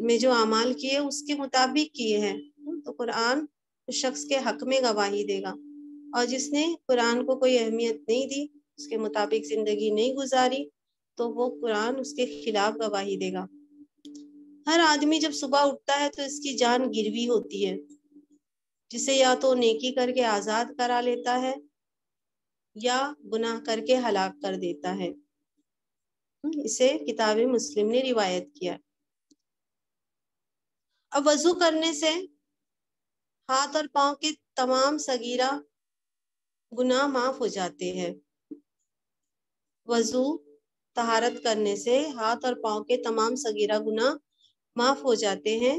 میں جو اعمال کیے اس کے مطابق کیے ہیں تو قرآن اس شخص کے حق میں گواہی دے گا، اور جس نے قرآن کو کوئی اہمیت نہیں دی، اس کے مطابق زندگی نہیں گزاری، تو وہ قرآن اس کے خلاف گواہی دے گا۔ ہر آدمی جب صبح اٹھتا ہے تو اس کی جان گروی ہوتی ہے، جسے یا تو نیکی کر کے آزاد کرا لیتا ہے یا گناہ کر کے ہلاک کر دیتا ہے۔ اسے کتاب مسلم نے روایت کیا۔ اب وضو کرنے سے ہاتھ اور پاؤں کے تمام صغیرہ گناہ معاف ہو جاتے ہیں۔ وضو طہارت کرنے سے ہاتھ اور پاؤں کے تمام صغیرہ گناہ معاف ہو جاتے ہیں۔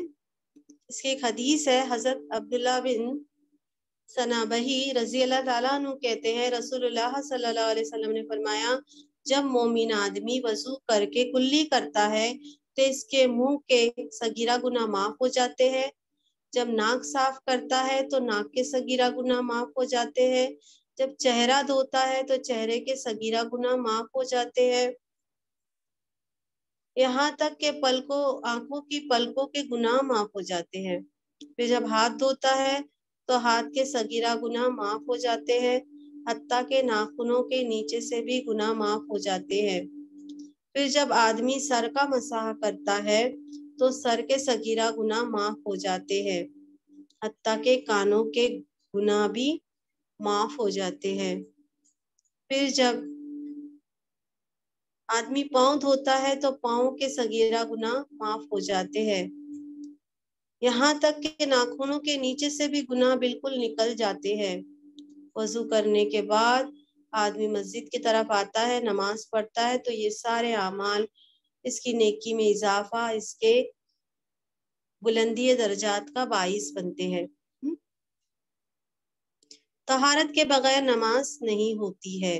اس کی ایک حدیث ہے، حضرت عبداللہ بن سنابحی رضی اللہ تعالیٰ عنہ کہتے ہیں رسول اللہ صلی اللہ علیہ وسلم نے فرمایا، جب مومن آدمی وضو کر کے کلی کرتا ہے تو اس کے منہ کے صغیرہ گناہ معاف ہو جاتے ہیں، جب ناک صاف کرتا ہے تو ناک کے صغیرہ گناہ معاف ہو جاتے ہیں، جب چہرہ دھوتا ہے تو چہرے کے صغیرہ گناہ معاف ہو جاتے ہیں، یہاں تک کہ آنکھوں کی پلکوں کے گناہ معاف ہو جاتے ہیں۔ پھر جب ہاتھ دھوتا ہے تو ہاتھ کے صغیرہ گناہ معاف ہو جاتے ہیں، حتیٰ کہ ناخنوں کے نیچے سے بھی گناہ معاف ہو جاتے ہیں۔ پھر جب آدمی سر کا مسح کرتا ہے تو سر کے صغیرہ گناہ معاف ہو جاتے ہیں، حتیٰ کہ کانوں کے گناہ بھی معاف ہو جاتے ہیں۔ پھر جب آدمی پاؤں دھوتا ہے تو پاؤں کے صغیرہ گناہ معاف ہو جاتے ہیں، یہاں تک کہ ناخنوں کے نیچے سے بھی گناہ بالکل نکل جاتے ہیں۔ وضو کرنے کے بعد آدمی مسجد کی طرف آتا ہے، نماز پڑھتا ہے تو یہ سارے اعمال اس کی نیکی میں اضافہ، اس کے بلندی درجات کا باعث بنتے ہیں۔ طہارت کے بغیر نماز نہیں ہوتی ہے۔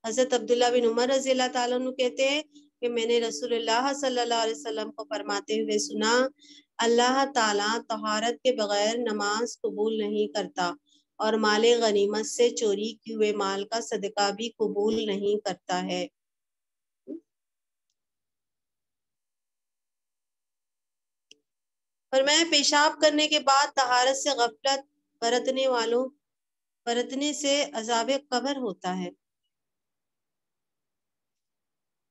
حضرت عبداللہ بن عمر رضی اللہ تعالیٰ عنہ کہتے ہیں کہ میں نے رسول اللہ صلی اللہ علیہ وسلم کو فرماتے ہوئے سنا، اللہ تعالیٰ طہارت کے بغیر نماز قبول نہیں کرتا، اور مال غنیمت سے چوری کیے ہوئے مال کا صدقہ بھی قبول نہیں کرتا ہے۔ فرمایا پیشاب کرنے کے بعد طہارت سے غفلت برتنے سے عذاب قبر ہوتا ہے۔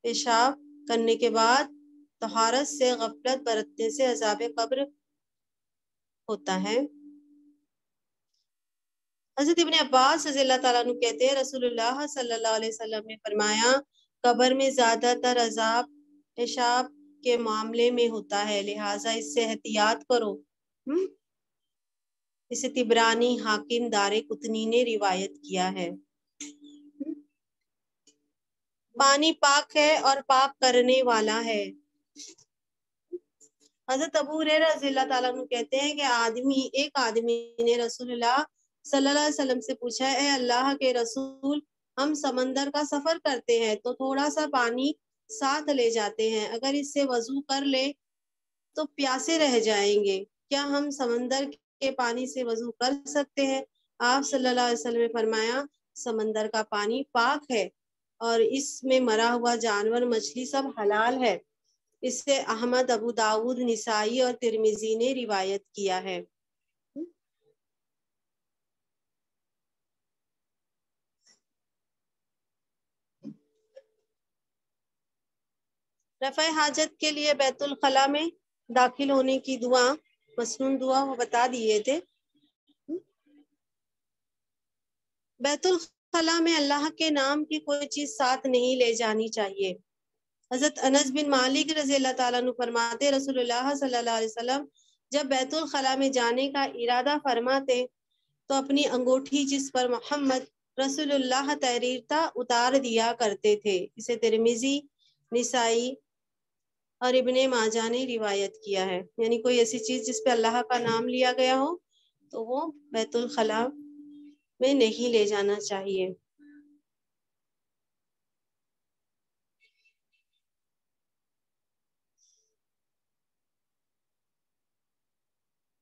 پیشاب کرنے کے بعد طہارت سے غفلت برتنے سے عذاب قبر ہوتا ہے۔ حضرت ابن عباس رضی اللہ تعالیٰ عنہ کہتے ہیں رسول اللہ صلی اللہ علیہ وسلم نے فرمایا، قبر میں زیادہ تر عذاب پیشاب کے معاملے میں ہوتا ہے، لہٰذا اس سے احتیاط کرو۔ اسے طبرانی حاکم دارقطنی نے روایت کیا ہے۔ پانی پاک ہے اور پاک کرنے والا ہے۔ حضرت ابو ہریرہ رضی اللہ تعالیٰ عنہ کہتے ہیں کہ ایک آدمی نے رسول اللہ صلی اللہ علیہ وسلم سے پوچھا، اے اللہ کے رسول، ہم سمندر کا سفر کرتے ہیں تو تھوڑا سا پانی ساتھ لے جاتے ہیں، اگر اس سے وضو کر لے تو پیاسے رہ جائیں گے، کیا ہم سمندر کے پانی سے وضو کر سکتے ہیں؟ آپ صلی اللہ علیہ وسلم نے فرمایا، سمندر کا پانی پاک ہے اور اس میں مرا ہوا جانور مچھلی سب حلال ہے۔ اس سے احمد، ابو داؤد، نسائی اور ترمذی نے روایت کیا ہے۔ رفع حاجت کے لیے بیت الخلاء میں داخل ہونے کی دعا، مسنون دعا وہ بتا دیے تھے۔ بیت الخلاء میں اللہ کے نام کی کوئی چیز ساتھ نہیں لے جانی چاہیے۔ حضرت انس بن مالک رضی اللہ تعالیٰ عنہ فرماتے رسول اللہ صلی اللہ علیہ وسلم جب بیت الخلاء میں جانے کا ارادہ فرماتے تو اپنی انگوٹھی جس پر محمد رسول اللہ تحریر تھا اتار دیا کرتے تھے۔ اسے ترمذی، نسائی اور ابن ماجہ نے روایت کیا ہے، یعنی کوئی ایسی چیز جس پہ اللہ کا نام لیا گیا ہو تو وہ بیت الخلاء میں نہیں لے جانا چاہیے۔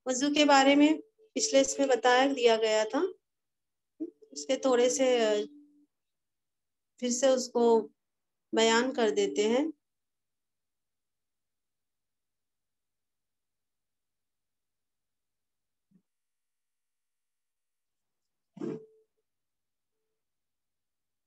وضو کے بارے میں پچھلے اس میں بتایا دیا گیا تھا، اس کے تھوڑے سے پھر سے اس کو بیان کر دیتے ہیں۔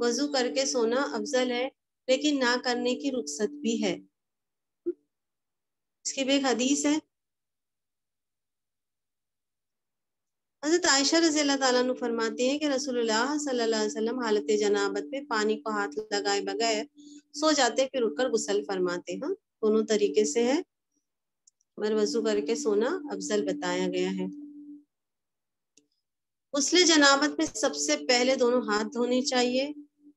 وضو کر کے سونا افضل ہے، لیکن نہ کرنے کی رخصت بھی ہے۔ اس کی بھی ایک حدیث ہے، حضرت عائشہ رضی اللہ تعالیٰ عنہ فرماتے ہیں کہ رسول اللہ صلی اللہ علیہ وسلم حالت جنابت میں پانی کو ہاتھ لگائے بغیر سو جاتے، پھر اٹھ کر غسل فرماتے۔ ہاں، دونوں طریقے سے ہے، مگر وضو کر کے سونا افضل بتایا گیا ہے۔ غسل جنابت میں سب سے پہلے دونوں ہاتھ دھونے چاہیے،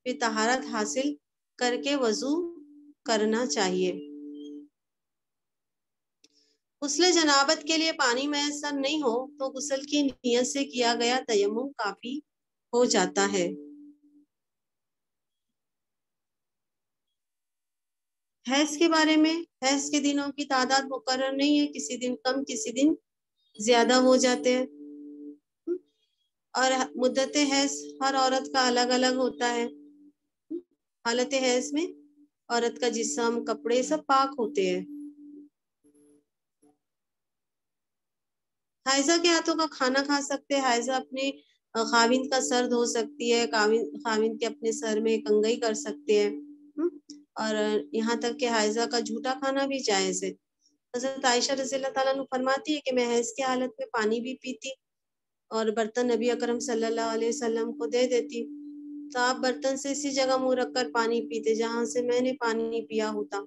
پھر طہارت حاصل کر کے وضو کرنا چاہیے۔ غسل جنابت کے لیے پانی میسر نہیں ہو تو غسل کی نیت سے کیا گیا تیمم کافی ہو جاتا ہے۔ حیض کے بارے میں، حیض کے دنوں کی تعداد مقرر نہیں ہے، کسی دن کم کسی دن زیادہ ہو جاتے ہیں، اور مدت حیض ہر عورت کا الگ الگ ہوتا ہے۔ حالت حیض میں عورت کا جسم، کپڑے سب پاک ہوتے ہیں۔ حائضہ کے ہاتھوں کا کھانا کھا سکتے ہیں، حائضہ اپنے خاوند کا سر دھو سکتی ہے، خاوند کے اپنے سر میں کنگھی کر سکتے ہیں، اور یہاں تک کہ حائضہ کا جھوٹا کھانا بھی جائز ہے۔ حضرت عائشہ رضی اللہ تعالیٰ عنہ فرماتی ہے کہ میں حیض کی حالت میں پانی بھی پیتی اور برتن نبی اکرم صلی اللہ علیہ وسلم کو دے دیتی، تو آپ برتن سے اسی جگہ منہ رکھ کر پانی پیتے جہاں سے میں نے پانی پیا ہوتا،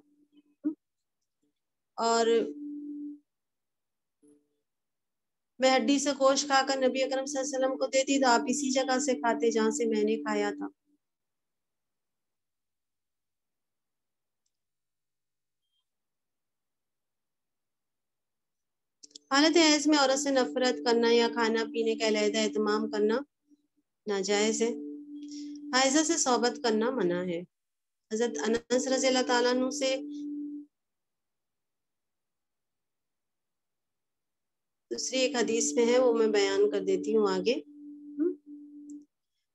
اور میں ہڈی سے گوشت کھا کر نبی اکرم صلی اللہ علیہ وسلم کو دیتی تو آپ اسی جگہ سے کھاتے جہاں سے میں نے کھایا تھا۔ حالت حیض میں عورت سے نفرت کرنا یا کھانا پینے کا علیحدہ اہتمام کرنا ناجائز ہے۔ حائضہ سے صحبت کرنا منع ہے۔ حضرت انس رضی اللہ تعالیٰ عنہ سے دوسری ایک حدیث میں ہے، وہ میں بیان کر دیتی ہوں آگے۔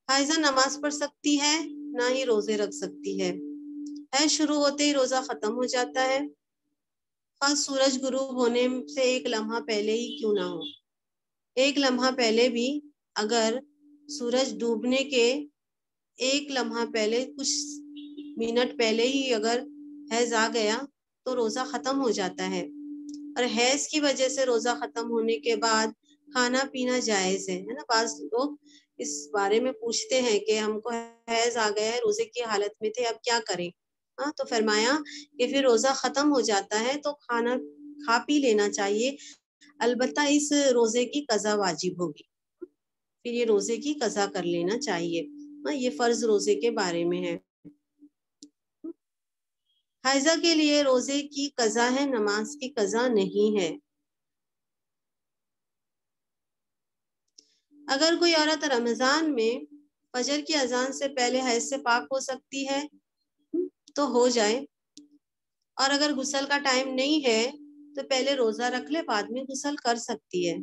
حائضہ نماز پڑھ سکتی ہے، نہ ہی روزے رکھ سکتی ہے۔ حیض شروع ہوتے ہی روزہ ختم ہو جاتا ہے، خاص سورج غروب ہونے سے ایک لمحہ پہلے ہی کیوں نہ ہو۔ ایک لمحہ پہلے بھی، اگر سورج ڈوبنے کے ایک لمحہ پہلے، کچھ منٹ پہلے ہی اگر حیض آ گیا تو روزہ ختم ہو جاتا ہے، اور حیض کی وجہ سے روزہ ختم ہونے کے بعد کھانا پینا جائز ہے نا۔ بعض لوگ اس بارے میں پوچھتے ہیں کہ ہم کو حیض آ گیا ہے، روزے کی حالت میں تھے، اب کیا کریں؟ تو فرمایا کہ پھر روزہ ختم ہو جاتا ہے تو کھانا کھا پی لینا چاہیے، البتہ اس روزے کی قضا واجب ہوگی، پھر یہ روزے کی قضا کر لینا چاہیے۔ یہ فرض روزے کے بارے میں ہے۔ حائضہ کے لیے روزے کی قضا ہے، نماز کی قضا نہیں ہے۔ اگر کوئی عورت رمضان میں فجر کی اذان سے پہلے حیض سے پاک ہو سکتی ہے تو ہو جائے، اور اگر غسل کا ٹائم نہیں ہے تو پہلے روزہ رکھ لے، بعد میں غسل کر سکتی ہے۔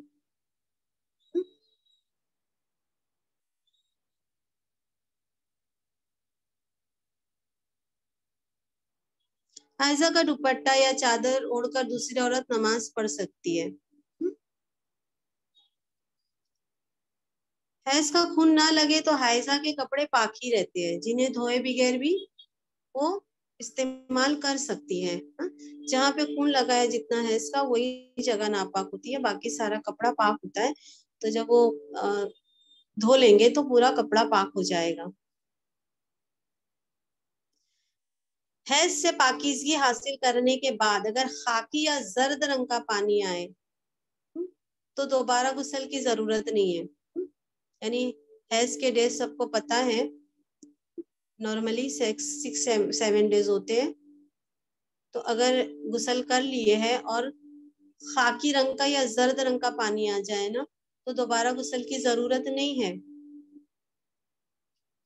حائضہ کا دوپٹہ یا چادر اوڑھ کر دوسری عورت نماز پڑھ سکتی ہے۔ حیض کا خون نہ لگے تو حائضہ کے کپڑے پاک ہی رہتے ہیں، جنہیں دھوئے بغیر بھی وہ استعمال کر سکتی ہے۔ جہاں پہ خون لگا ہے جتنا حیض کا، وہی جگہ ناپاک ہوتی ہے، باقی سارا کپڑا پاک ہوتا ہے، تو جب وہ دھو لیں گے تو پورا کپڑا پاک ہو جائے گا۔ حیض سے پاکیزگی حاصل کرنے کے بعد اگر خاکی یا زرد رنگ کا پانی آئے تو دوبارہ غسل کی ضرورت نہیں ہے۔ یعنی حیض کے ڈیز سب کو پتہ ہے، نارملی 6-7 ڈیز ہوتے ہیں، تو اگر غسل کر لیے ہے اور خاکی رنگ کا یا زرد رنگ کا پانی آ جائے نا تو دوبارہ غسل کی ضرورت نہیں ہے۔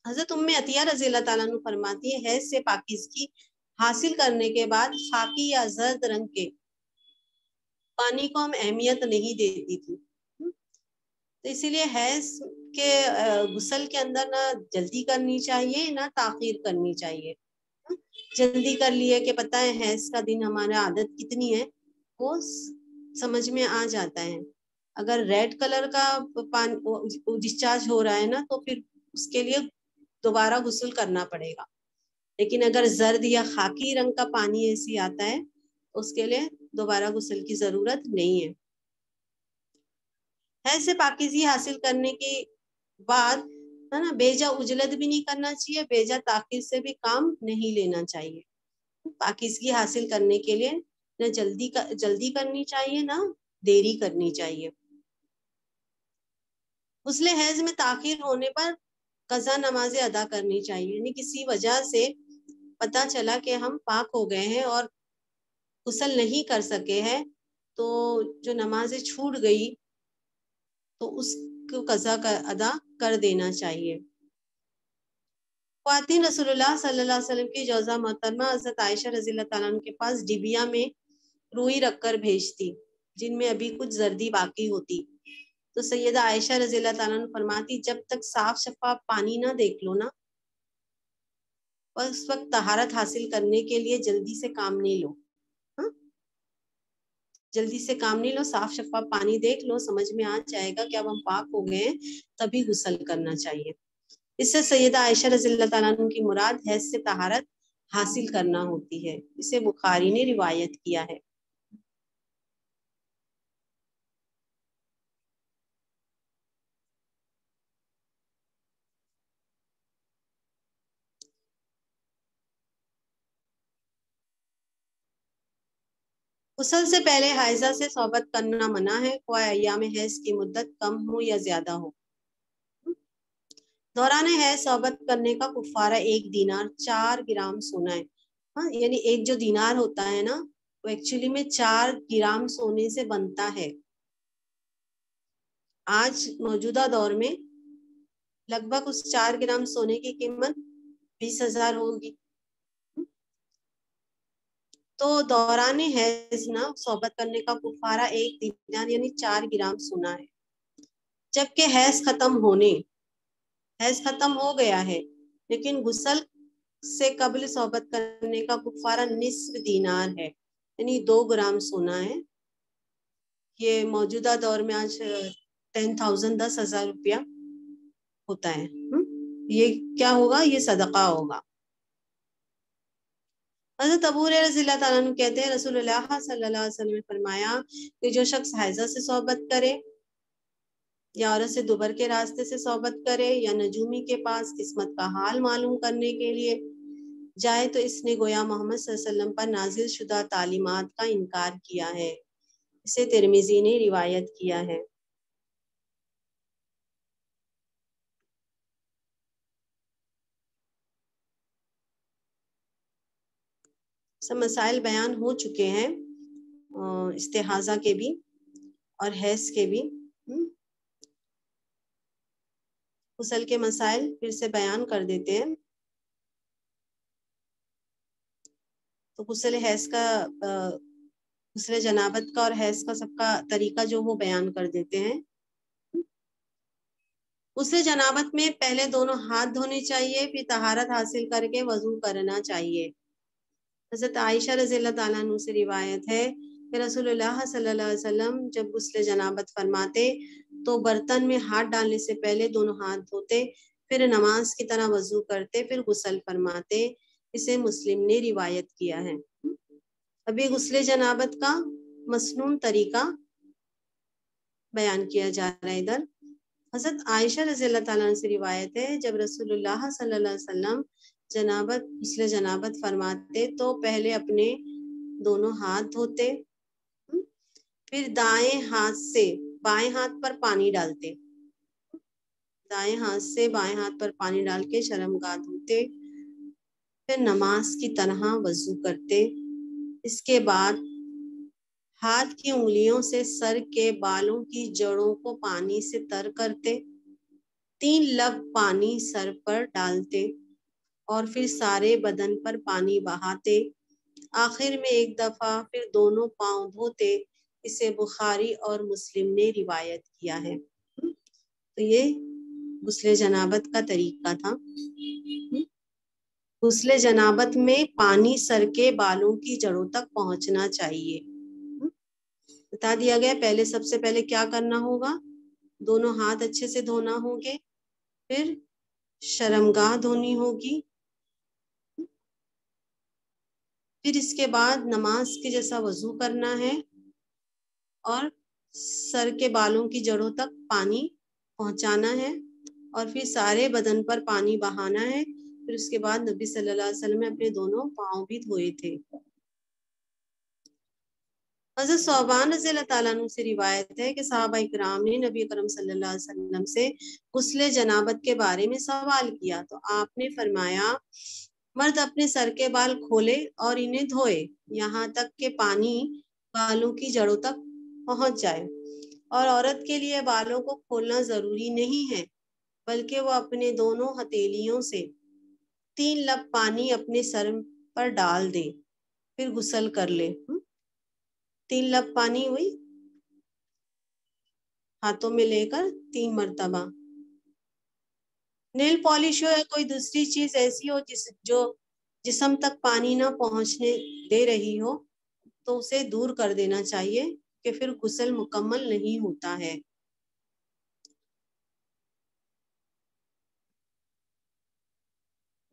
حضرت ام عطیہ رضی اللہ تعالیٰ عنہ فرماتی ہے، حیض سے پاکیزگی حاصل کرنے کے بعد خاکی یا زرد رنگ کے پانی کو ہم اہمیت نہیں دیتی تھی، تو اسی لیے حیض کے غسل کے اندر نہ جلدی کرنی چاہیے نہ تاخیر کرنی چاہیے۔ جلدی کر لیے کہ پتہ ہے حیض کا دن ہمارا عادت کتنی ہے وہ سمجھ میں آ جاتا ہے۔ اگر ریڈ کلر کا ڈسچارج ہو رہا ہے نا تو پھر اس کے لیے دوبارہ غسل کرنا پڑے گا. لیکن اگر زرد یا خاکی رنگ کا پانی ایسی آتا ہے تو اس کے لیے دوبارہ غسل کی ضرورت نہیں ہے. حیض سے پاکیزگی حاصل کرنے کے بعد ہے نا بیجا اجلت بھی نہیں کرنا چاہیے, بیجا تاخیر سے بھی کام نہیں لینا چاہیے. پاکیزگی حاصل کرنے کے لیے نہ جلدی کرنی چاہیے نہ دیری کرنی چاہیے. غسل حیض میں تاخیر ہونے پر قضا نمازیں ادا کرنی چاہیے. یعنی کسی وجہ سے پتہ چلا کہ ہم پاک ہو گئے ہیں اور غسل نہیں کر سکے ہیں تو جو نمازیں چھوٹ گئی تو اس کو قضا ادا کر دینا چاہیے. خواتین رسول اللہ صلی اللہ علیہ وسلم کی جوزہ محترمہ حضرت عائشہ رضی اللہ تعالیٰ عنہ کے پاس ڈبیا میں روئی رکھ کر بھیجتی جن میں ابھی کچھ زردی باقی ہوتی. تو سیدہ عائشہ رضی اللہ تعالیٰ عنہ فرماتی جب تک صاف شفاف پانی نہ دیکھ لو نا اس وقت طہارت حاصل کرنے کے لیے جلدی سے کام نہیں لو. جلدی سے کام نہیں لو, صاف شفاف پانی دیکھ لو, سمجھ میں آ جائے گا کہ اب ہم پاک ہو گئے ہیں تبھی غسل کرنا چاہیے. اس سے سیدہ عائشہ رضی اللہ تعالیٰ عنہ کی مراد حیض سے طہارت حاصل کرنا ہوتی ہے. اسے بخاری نے روایت کیا ہے. غسل سے پہلے حائضہ سے صحبت کرنا منع ہے, خواہ ایام حیض کی مدت کم ہو یا زیادہ ہو. دوران حیض صحبت کرنے کا کفارہ 1 دینار 4 گرام سونا ہے. یعنی ایک جو دینار ہوتا ہے نا وہ ایکچولی میں 4 گرام سونے سے بنتا ہے. آج موجودہ دور میں لگ بھگ اس 4 گرام سونے کی قیمت 20,000 ہوگی. تو دوران حیض نا صحبت کرنے کا کفارہ 1 دینار یعنی 4 گرام سونا ہے. جبکہ حیض ختم ہو گیا ہے لیکن غسل سے قبل صحبت کرنے کا کفارہ نصف دینار ہے یعنی 2 گرام سونا ہے. یہ موجودہ دور میں آج 10,000 روپیہ ہوتا ہے. یہ کیا ہوگا, یہ صدقہ ہوگا. حضرت ابو ہریرہ رضی اللہ تعالیٰ عنہ کہتے ہیں رسول اللہ صلی اللہ علیہ وسلم نے فرمایا کہ جو شخص حائضہ سے صحبت کرے یا عورت سے دوبر کے راستے سے صحبت کرے یا نجومی کے پاس قسمت کا حال معلوم کرنے کے لیے جائے تو اس نے گویا محمد صلی اللہ علیہ وسلم پر نازل شدہ تعلیمات کا انکار کیا ہے. اسے ترمذی نے روایت کیا ہے. سب مسائل بیان ہو چکے ہیں استحاضہ کے بھی اور حیض کے بھی. غسل کے مسائل پھر سے بیان کر دیتے ہیں. تو غسل حیض کا غسل جنابت کا اور حیض کا سب کا طریقہ جو وہ بیان کر دیتے ہیں. غسل جنابت میں پہلے دونوں ہاتھ دھونے چاہیے, پھر طہارت حاصل کر کے وضو کرنا چاہیے. حضرت عائشہ رضی اللہ تعالیٰ عنہ سے روایت ہے کہ رسول اللہ صلی اللہ علیہ وسلم جب غسل جنابت فرماتے تو برتن میں ہاتھ ڈالنے سے پہلے دونوں ہاتھ دھوتے, پھر نماز کی طرح وضو کرتے, پھر غسل فرماتے. اسے مسلم نے روایت کیا ہے. ابھی غسل جنابت کا مسنون طریقہ بیان کیا جا رہا ہے ادھر. حضرت عائشہ رضی اللہ تعالیٰ عنہ سے روایت ہے جب رسول اللہ صلی اللہ علیہ وسلم غسل جنابت فرماتے تو پہلے اپنے دونوں ہاتھ دھوتے, پھر دائیں ہاتھ سے بائیں ہاتھ پر پانی ڈالتے, دائیں ہاتھ سے بائیں ہاتھ پر پانی ڈال کے شرمگاہ دھوتے, پھر نماز کی طرح وضو کرتے. اس کے بعد ہاتھ کی انگلیوں سے سر کے بالوں کی جڑوں کو پانی سے تر کرتے, 3 لب پانی سر پر ڈالتے اور پھر سارے بدن پر پانی بہاتے, آخر میں 1 دفعہ پھر دونوں پاؤں دھوتے. اسے بخاری اور مسلم نے روایت کیا ہے. تو یہ غسل جنابت کا طریقہ تھا. غسل جنابت میں پانی سر کے بالوں کی جڑوں تک پہنچنا چاہیے. بتا دیا گیا پہلے سب سے پہلے کیا کرنا ہوگا, دونوں ہاتھ اچھے سے دھونا ہوں گے, پھر شرمگاہ دھونی ہوگی، پھر اس کے بعد نماز کے جیسا وضو کرنا ہے اور سر کے بالوں کی جڑوں تک پانی پہنچانا ہے اور پھر سارے بدن پر پانی بہانا ہے۔ پھر اس کے بعد نبی صلی اللہ علیہ وسلم نے اپنے دونوں پاؤں بھی دھوئے تھے۔ حضرت ثوبان رضی اللہ تعالیٰ عنہ سے روایت ہے کہ صحابہ کرام نے نبی کرم صلی اللہ علیہ وسلم سے غسل جنابت کے بارے میں سوال کیا تو آپ نے فرمایا مرد اپنے سر کے بال کھولے اور انہیں دھوئے یہاں تک کہ پانی بالوں کی جڑوں تک پہنچ جائے، اور عورت کے لیے بالوں کو کھولنا ضروری نہیں ہے بلکہ وہ اپنے دونوں ہتھیلیوں سے 3 لب پانی اپنے سر پر ڈال دے پھر غسل کر لے۔ 3 لب پانی ہوئی ہاتھوں میں لے کر 3 مرتبہ۔ نیل پالش ہو یا کوئی دوسری چیز ایسی ہو جو جسم تک پانی نہ پہنچنے دے رہی ہو تو اسے دور کر دینا چاہیے کہ پھر غسل مکمل نہیں ہوتا ہے۔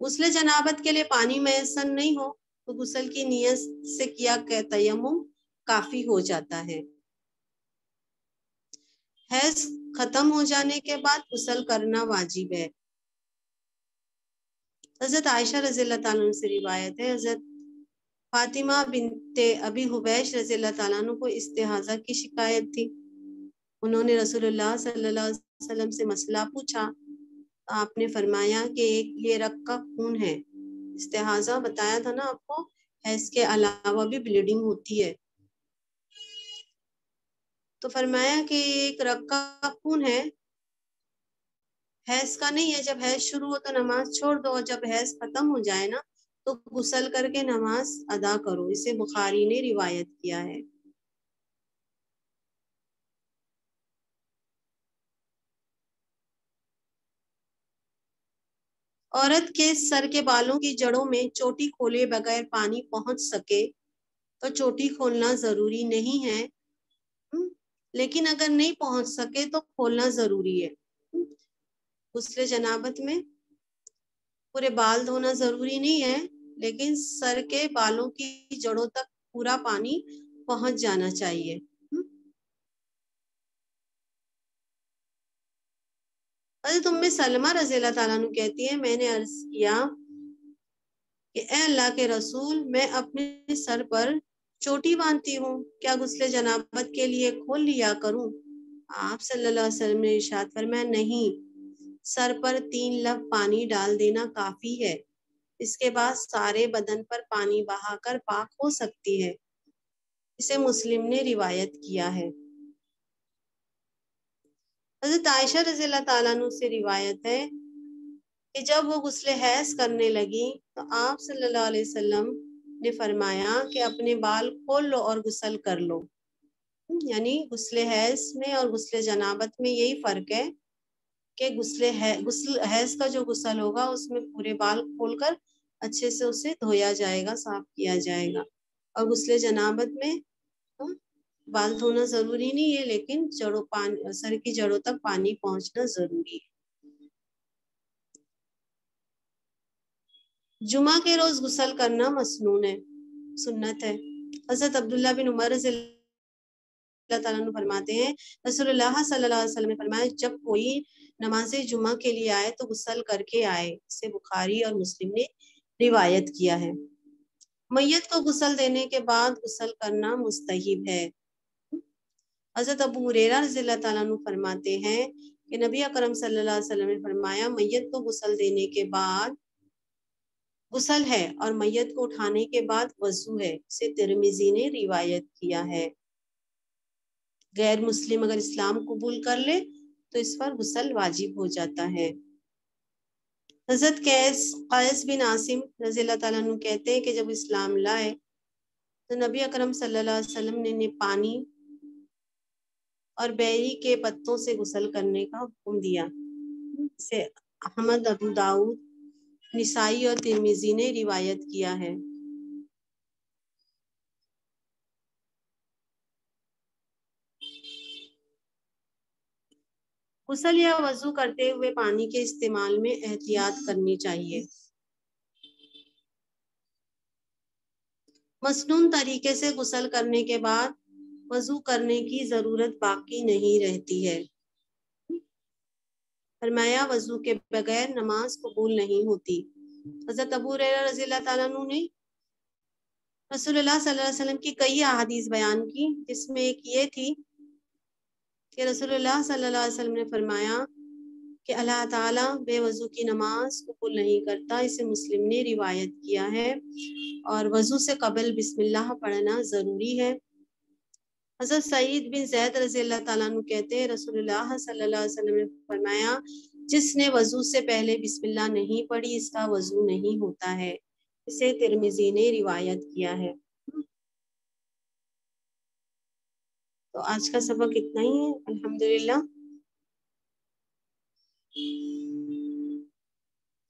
غسل جنابت کے لیے پانی میسر نہیں ہو تو غسل کی نیت سے کیا کہ تیمم کافی ہو جاتا ہے۔ حیض ختم ہو جانے کے بعد غسل کرنا واجب ہے۔ حضرت عائشہ رضی اللہ تعالیٰ عنہ سے روایت ہے حضرت فاطمہ بنت ابی حبیش رضی اللہ تعالیٰ عنہ کو استحاضہ کی شکایت تھی۔ انہوں نے رسول اللہ صلی اللہ علیہ وسلم سے مسئلہ پوچھا، آپ نے فرمایا کہ ایک یہ رگ کا خون ہے۔ استحاضہ بتایا تھا نا آپ کو، حیض کے علاوہ بھی بلیڈنگ ہوتی ہے، تو فرمایا کہ ایک رگ کا خون ہے، حیض کا نہیں ہے۔ جب حیض شروع ہو تو نماز چھوڑ دو اور جب حیض ختم ہو جائے نا تو غسل کر کے نماز ادا کرو۔ اسے بخاری نے روایت کیا ہے۔ عورت کے سر کے بالوں کی جڑوں میں چوٹی کھولے بغیر پانی پہنچ سکے تو چوٹی کھولنا ضروری نہیں ہے، لیکن اگر نہیں پہنچ سکے تو کھولنا ضروری ہے۔ غسل جنابت میں پورے بال دھونا ضروری نہیں ہے، لیکن سر کے بالوں کی جڑوں تک پورا پانی پہنچ جانا چاہیے۔ حضرت ام سلمہ رضی اللہ تعالیٰ عنہ کہتی ہے میں نے عرض کیا کہ اے اللہ کے رسول، میں اپنے سر پر چوٹی باندھتی ہوں، کیا غسل جنابت کے لیے کھول لیا کروں؟ آپ صلی اللہ علیہ وسلم نے ارشاد فرمایا نہیں، سر پر 3 لب پانی ڈال دینا کافی ہے، اس کے بعد سارے بدن پر پانی بہا کر پاک ہو سکتی ہے۔ اسے مسلم نے روایت کیا ہے۔ حضرت عائشہ رضی اللہ تعالیٰ عنہ سے روایت ہے کہ جب وہ غسل حیض کرنے لگی تو آپ صلی اللہ علیہ وسلم نے فرمایا کہ اپنے بال کھول لو اور غسل کر لو۔ یعنی غسل حیض میں اور غسل جنابت میں یہی فرق ہے کہ غسل حیض کا جو غسل ہوگا اس میں پورے بال کھول کر اچھے سے اسے دھویا جائے گا، صاف کیا جائے گا، اور غسل جنابت میں بال دھونا ضروری نہیں ہے لیکن سر کی جڑوں تک پانی پہنچنا ضروری ہے۔ جمعہ کے روز غسل کرنا مسنون ہے، سنت ہے۔ حضرت عبداللہ بن عمر رضی اللہ تعالیٰ عنہ فرماتے ہیں رسول اللہ صلی اللہ علیہ وسلم نے فرمایا جب کوئی نماز جمعہ کے لیے آئے تو غسل کر کے آئے۔ اسے بخاری اور مسلم نے روایت کیا ہے۔ میت کو غسل دینے کے بعد غسل کرنا مستحب ہے۔ حضرت ابو ہریرہ رضی اللہ تعالیٰ عنہ فرماتے ہیں کہ نبی اکرم صلی اللہ علیہ وسلم نے فرمایا میت کو غسل دینے کے بعد غسل ہے اور میت کو اٹھانے کے بعد وضو ہے۔ اسے ترمذی نے روایت کیا ہے۔ غیر مسلم اگر اسلام قبول کر لے تو اس پر غسل واجب ہو جاتا ہے۔ حضرت قیس بن عاصم رضی اللہ تعالیٰ عنہ کہتے ہیں کہ جب اسلام لائے تو نبی اکرم صلی اللہ علیہ وسلم نے پانی اور بیری کے پتوں سے غسل کرنے کا حکم دیا۔ اسے احمد، ابو داؤد، نسائی اور ترمذی نے روایت کیا ہے۔ غسل یا وضو کرتے ہوئے پانی کے استعمال میں احتیاط کرنی چاہیے۔ مسنون طریقے سے غسل کرنے کے بعد وضو کرنے کی ضرورت باقی نہیں رہتی ہے۔ فرمایا وضو کے بغیر نماز قبول نہیں ہوتی۔ حضرت ابو ہریرہ رضی اللہ تعالیٰ عنہ نے رسول اللہ صلی اللہ علیہ وسلم کی کئی احادیث بیان کی، جس میں ایک یہ تھی کہ رسول اللہ صلی اللہ علیہ وسلم نے فرمایا کہ اللہ تعالیٰ بے وضو کی نماز قبول نہیں کرتا۔ اسے مسلم نے روایت کیا ہے، اور وضو سے قبل بسم اللہ پڑھنا ضروری ہے۔ حضرت سعید بن زید رضی اللہ تعالیٰ عنہ کہتے ہیں رسول اللہ صلی اللہ علیہ وسلم نے فرمایا جس نے وضو سے پہلے بسم اللہ نہیں پڑھی اس کا وضو نہیں ہوتا ہے۔ اسے ترمذی نے روایت کیا ہے۔ تو آج کا سبق اتنا ہی ہے، الحمدللہ۔